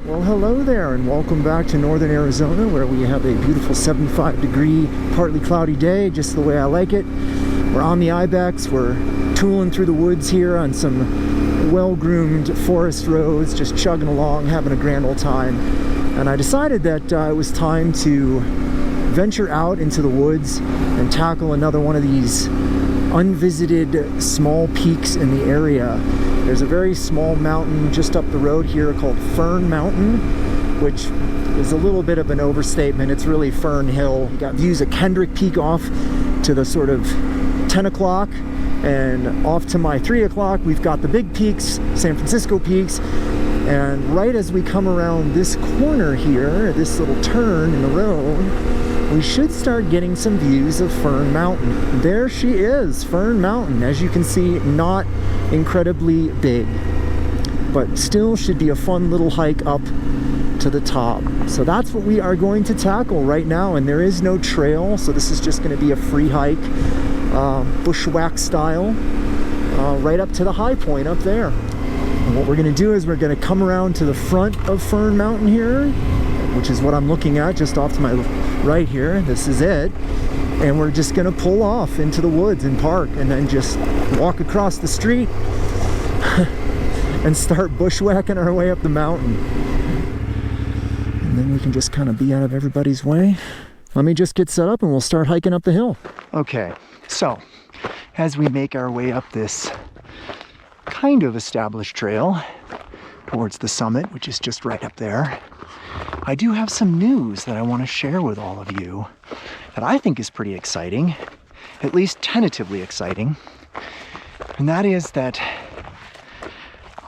Well, hello there and welcome back to northern Arizona, where we have a beautiful 75-degree, partly cloudy day, just the way I like it. We're on the Ibex, we're tooling through the woods here on some well-groomed forest roads, just chugging along, having a grand old time. And I decided that it was time to venture out into the woods and tackle another one of these unvisited small peaks in the area. There's a very small mountain just up the road here called Fern Mountain, which is a little bit of an overstatement. It's really Fern Hill. You got views of Kendrick Peak off to the sort of 10 o'clock, and off to my 3 o'clock we've got the big peaks, San Francisco peaks. And right as we come around this corner here, this little turn in the road, we should start getting some views of Fern Mountain. There she is, Fern Mountain. As you can see, not incredibly big, but still should be a fun little hike up to the top. So that's what we are going to tackle right now, and there is no trail, so this is just going to be a free hike, bushwhack style, right up to the high point up there. And what we're going to do is we're going to come around to the front of Fern Mountain here, which is what I'm looking at just off to my right here. This is it. And we're just gonna pull off into the woods and park, and then just walk across the street and start bushwhacking our way up the mountain. And then we can just kind of be out of everybody's way. Let me just get set up and we'll start hiking up the hill. Okay, so as we make our way up this kind of established trail towards the summit, which is just right up there, I do have some news that I want to share with all of you that I think is pretty exciting, at least tentatively exciting. And that is that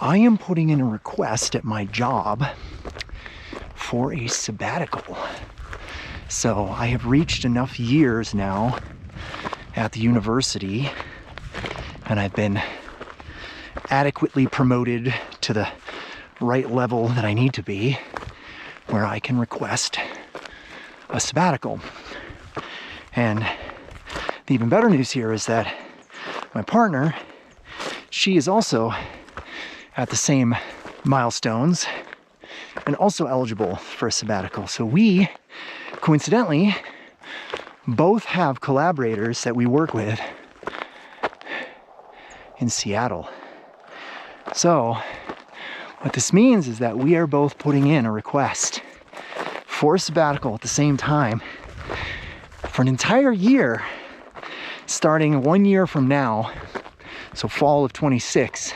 I am putting in a request at my job for a sabbatical. So I have reached enough years now at the university, and I've been adequately promoted to the right level that I need to be, where I can request a sabbatical. And the even better news here is that my partner, she is also at the same milestones and also eligible for a sabbatical. So we, coincidentally, both have collaborators that we work with in Seattle. So what this means is that we are both putting in a request for a sabbatical at the same time for an entire year, starting 1 year from now, so fall of 26,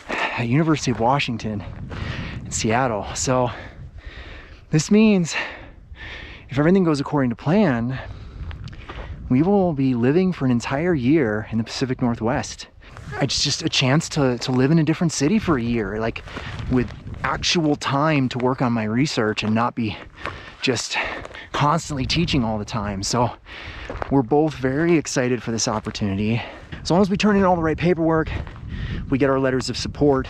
at University of Washington in Seattle. So this means if everything goes according to plan, we will be living for an entire year in the Pacific Northwest. It's just a chance to live in a different city for a year, like with actual time to work on my research and not be just constantly teaching all the time. So we're both very excited for this opportunity. As long as we turn in all the right paperwork, we get our letters of support,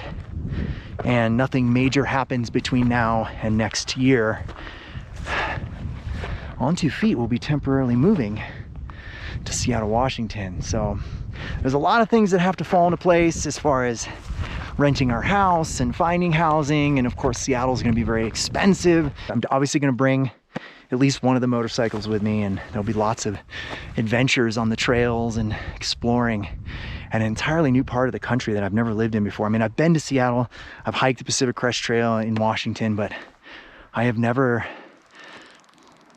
and nothing major happens between now and next year, On 2 Feet will be temporarily moving to Seattle, Washington. So there's a lot of things that have to fall into place as far as renting our house and finding housing, and of course Seattle's going to be very expensive. I'm obviously going to bring at least one of the motorcycles with me, and there'll be lots of adventures on the trails and exploring an entirely new part of the country that I've never lived in before. I mean, I've been to Seattle, I've hiked the Pacific Crest Trail in Washington, but I have never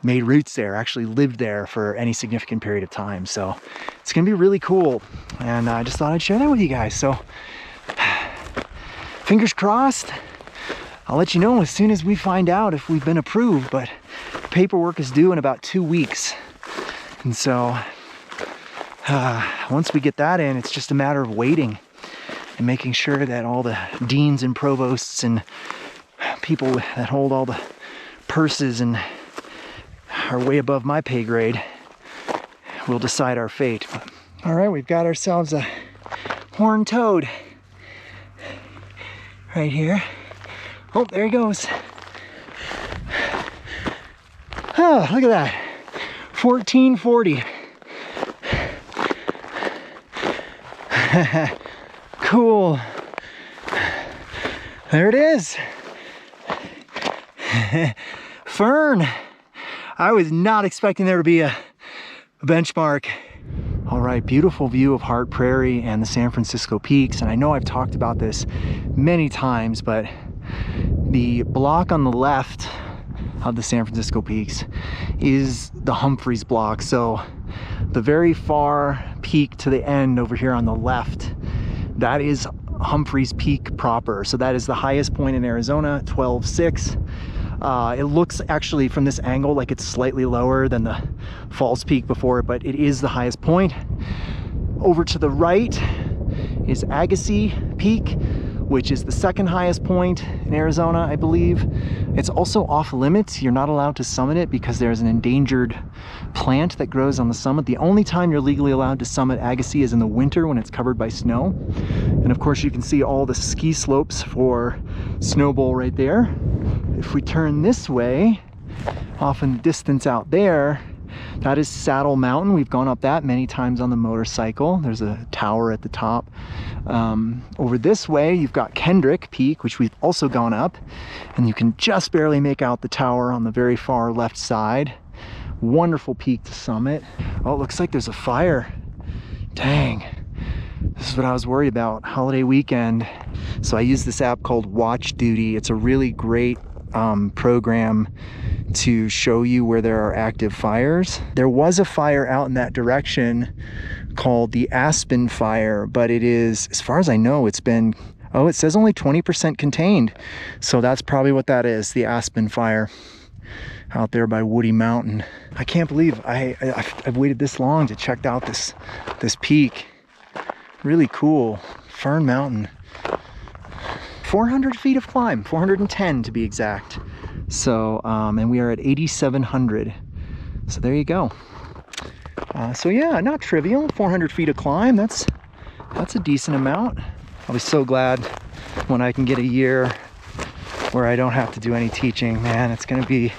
made roots there, actually lived there for any significant period of time. So it's gonna be really cool, and I just thought I'd share that with you guys. So fingers crossed. I'll let you know as soon as we find out if we've been approved, but paperwork is due in about 2 weeks. And so once we get that in, it's just a matter of waiting and making sure that all the deans and provosts and people that hold all the purses and are way above my pay grade will decide our fate. But, all right, we've got ourselves a horned toad right here. Oh, there he goes. Oh, look at that. 1440. Cool. There it is. Fern! I was not expecting there to be a benchmark. All right, beautiful view of Hart Prairie and the San Francisco Peaks. And I know I've talked about this many times, but the block on the left of the San Francisco Peaks is the Humphreys block. So the very far peak to the end over here on the left, that is Humphreys Peak proper. So that is the highest point in Arizona, 12.6. It looks actually from this angle like it's slightly lower than the Falls Peak before, but it is the highest point. Over to the right is Agassiz Peak, which is the second highest point in Arizona, I believe. It's also off limits. You're not allowed to summit it because there's an endangered plant that grows on the summit. The only time you're legally allowed to summit Agassiz is in the winter when it's covered by snow. And of course you can see all the ski slopes for Snowbowl right there. If we turn this way, off in the distance out there, that is Saddle Mountain. We've gone up that many times on the motorcycle. There's a tower at the top. Over this way, you've got Kendrick Peak, which we've also gone up, and you can just barely make out the tower on the very far left side. Wonderful peak to summit. Oh, it looks like there's a fire. Dang. This is what I was worried about. Holiday weekend. So I use this app called Watch Duty. It's a really great program to show you where there are active fires. There was a fire out in that direction called the Aspen Fire, but it is, as far as I know, it's been, oh, it says only 20% contained. So that's probably what that is, the Aspen Fire out there by Woody Mountain. I can't believe I've waited this long to check out this peak. Really cool. Fern Mountain. 400 feet of climb, 410 to be exact. So, and we are at 8,700. So there you go. So yeah, not trivial. 400 feet of climb. That's a decent amount. I'll be so glad when I can get a year where I don't have to do any teaching. Man, it's gonna be,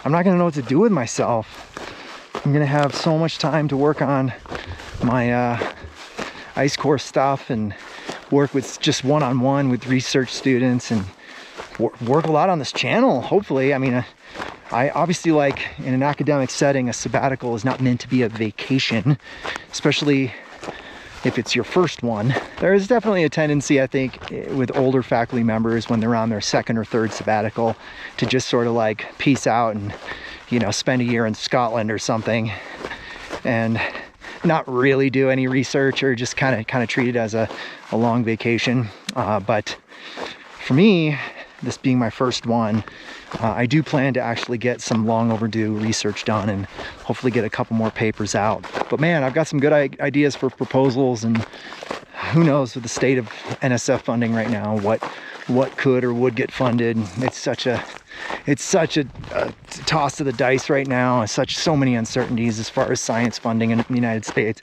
I'm not gonna know what to do with myself. I'm gonna have so much time to work on my ice course stuff and work with just one-on-one with research students and work a lot on this channel, hopefully. I mean, I obviously, like in an academic setting, a sabbatical is not meant to be a vacation, especially if it's your first one. There is definitely a tendency, I think, with older faculty members when they're on their second or third sabbatical to just sort of like peace out and, you know, spend a year in Scotland or something and not really do any research or just kind of treat it as a long vacation. But for me, this being my first one, I do plan to actually get some long overdue research done and hopefully get a couple more papers out. But man, I've got some good ideas for proposals, and who knows with the state of NSF funding right now, what could or would get funded. It's such a toss of the dice right now. So many uncertainties as far as science funding in the United States.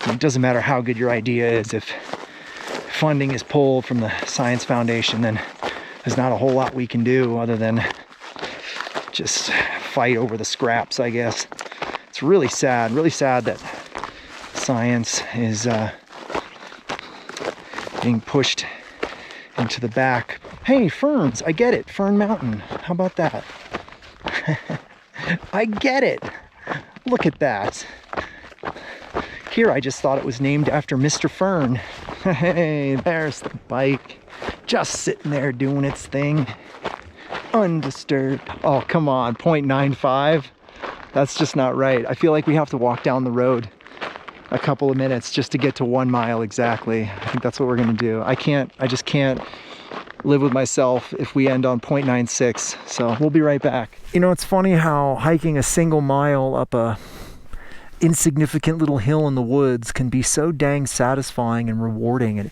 It doesn't matter how good your idea is, if funding is pulled from the Science Foundation, then there's not a whole lot we can do other than just fight over the scraps, I guess. It's really sad that science is being pushed into the back. Hey, ferns, I get it, Fern Mountain. How about that? I get it. Look at that. Here, I just thought it was named after Mr. Fern. Hey, there's the bike. Just sitting there doing its thing. Undisturbed. Oh, come on, 0.95. That's just not right. I feel like we have to walk down the road a couple of minutes just to get to 1 mile exactly. I think that's what we're gonna do. I just can't live with myself if we end on 0.96. So we'll be right back. You know, it's funny how hiking a single mile up a insignificant little hill in the woods can be so dang satisfying and rewarding. And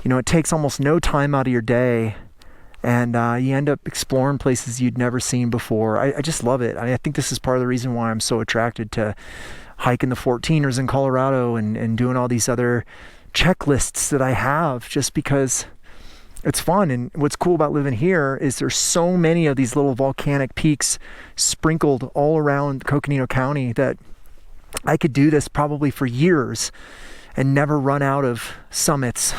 you know, it takes almost no time out of your day, and you end up exploring places you'd never seen before. I just love it. I think this is part of the reason why I'm so attracted to hiking the 14ers in Colorado and doing all these other checklists that I have, just because it's fun. And what's cool about living here is there's so many of these little volcanic peaks sprinkled all around Coconino County that I could do this probably for years and never run out of summits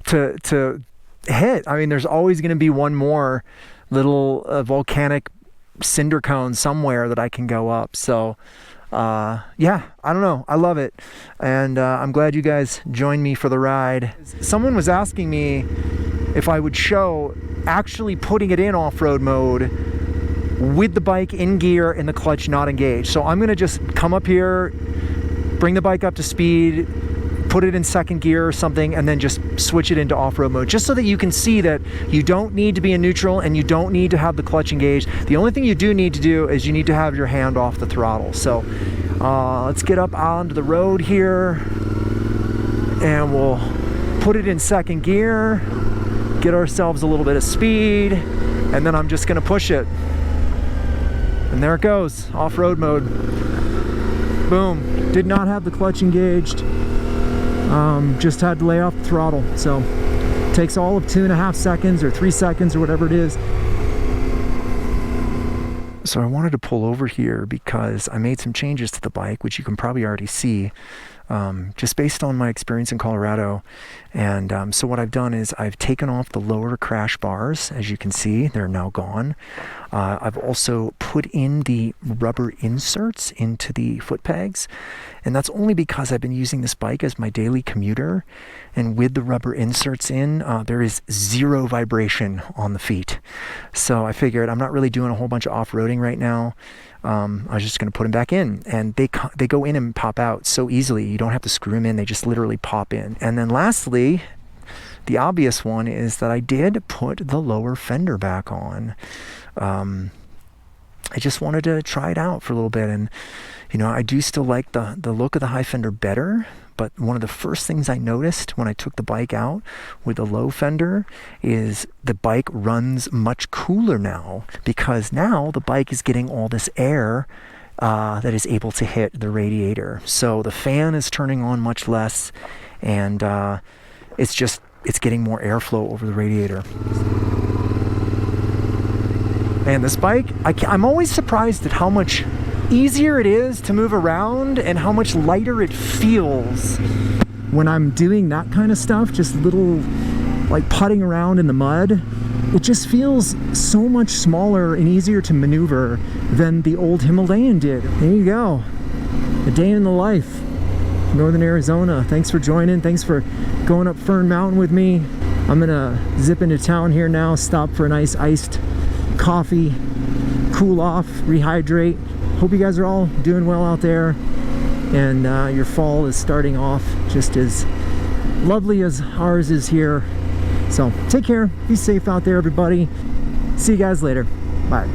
to hit. I mean, there's always going to be one more little volcanic cinder cone somewhere that I can go up. So yeah, I don't know, I love it, and I'm glad you guys joined me for the ride. Someone was asking me if I would show actually putting it in off-road mode with the bike in gear and the clutch not engaged. So I'm gonna just come up here, bring the bike up to speed, put it in second gear or something, and then just switch it into off-road mode, just so that you can see that you don't need to be in neutral and you don't need to have the clutch engaged. The only thing you do need to do is you need to have your hand off the throttle. So let's get up onto the road here, and we'll put it in second gear, get ourselves a little bit of speed, and then I'm just gonna push it. And there it goes, off-road mode. Boom. Did not have the clutch engaged. Just had to lay off the throttle. So takes all of 2.5 seconds or 3 seconds or whatever it is. So I wanted to pull over here because I made some changes to the bike, which you can probably already see, just based on my experience in Colorado. And so what I've done is I've taken off the lower crash bars. As you can see, they're now gone. I've also put in the rubber inserts into the foot pegs, and that's only because I've been using this bike as my daily commuter, and with the rubber inserts in, there is 0 vibration on the feet. So I figured I'm not really doing a whole bunch of off-roading right now. I was just going to put them back in, and they go in and pop out so easily. You don't have to screw them in, they just literally pop in. And then lastly, the obvious one is that I did put the lower fender back on. I just wanted to try it out for a little bit, and you know, I do still like the look of the high fender better, but one of the first things I noticed when I took the bike out with the low fender is the bike runs much cooler now, because now the bike is getting all this air that is able to hit the radiator. So the fan is turning on much less, and it's getting more airflow over the radiator. Man, this bike, I'm always surprised at how much easier it is to move around and how much lighter it feels when I'm doing that kind of stuff, just little like putting around in the mud. It just feels so much smaller and easier to maneuver than the old Himalayan did. There you go, a day in the life, Northern Arizona. Thanks for joining, thanks for going up Fern Mountain with me. I'm gonna zip into town here now, stop for a nice iced coffee, cool off, rehydrate. Hope you guys are all doing well out there, and your fall is starting off just as lovely as ours is here. So take care, be safe out there, everybody. See you guys later. Bye.